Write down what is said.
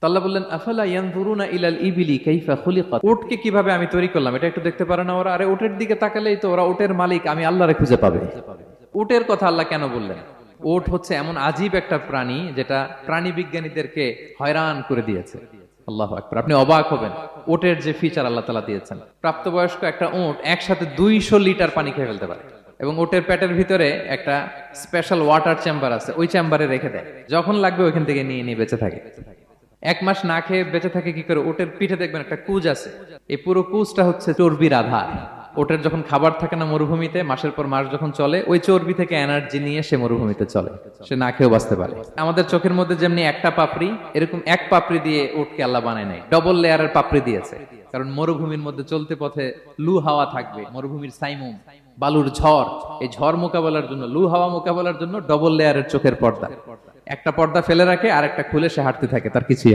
আল্লাহ বললেন আফালা ইয়ানজুরুনা ইলাল ইবিলি কাইফা খুলিকাত, উটকে কিভাবে আমি তৈরি করলাম এটা একটু দেখতে পারে না ওরা? আরে উটের দিকে তাকালেই তো ওরা উটের মালিক আমি আল্লাহরে খুঁজে পাবে। উটের কথা আল্লাহ কেন বললেন? উট হচ্ছে এমন আজীব একটা প্রাণী যেটা প্রাণী বিজ্ঞানীদেরকে হয়রান করে দিয়েছে। আল্লাহু আকবার, আপনি অবাক হবেন উটের যে ফিচার আল্লাহ তাআলা দিয়েছেন। প্রাপ্তবয়স্ক একটা উট একসাথে 200 লিটার পানি খেয়ে ফেলতে পারে, এবং ওটের পেটের ভিতরে একটা স্পেশাল ওয়াটার চেম্বার আছে, ওই চেম্বারে রেখে দেয়, যখন লাগবে ওইখান থেকে নিয়ে নিয়ে বেঁচে থাকে। 1 মাস না খেয়ে বেঁচে থাকে কি করে? ওটের পিঠে দেখবেন একটা কুজ আছে, এই পুরো কুজটা হচ্ছে চর্বির আধার। ওটের যখন খাবার থাকে না মরুভূমিতে, মাসের পর মাস যখন চলে, ওই চর্বি থেকে এনার্জি নিয়ে সে মরুভূমিতে চলে, সে না খেয়েও বাঁচতে পারে। আমাদের চোখের মধ্যে যেমনি একটা পাপড়ি, এরকম এক পাপড়ি দিয়ে উটকে আল্লাহ বানায় নাই, ডবল লেয়ারের পাপড়ি দিয়েছে। কারণ মরুভূমির মধ্যে চলতে পথে লু হাওয়া থাকবে, মরুভূমির সাইমুম, বালুর ঝড়, এই ঝড় মোকাবেলার জন্য, লু হাওয়া মোকাবেলার জন্য ডবল লেয়ারের চোখের পর্দা। একটা পর্দা ফেলে রাখে আর একটা খুলে সে হাঁটতে থাকে, তার কিছুই হয় না।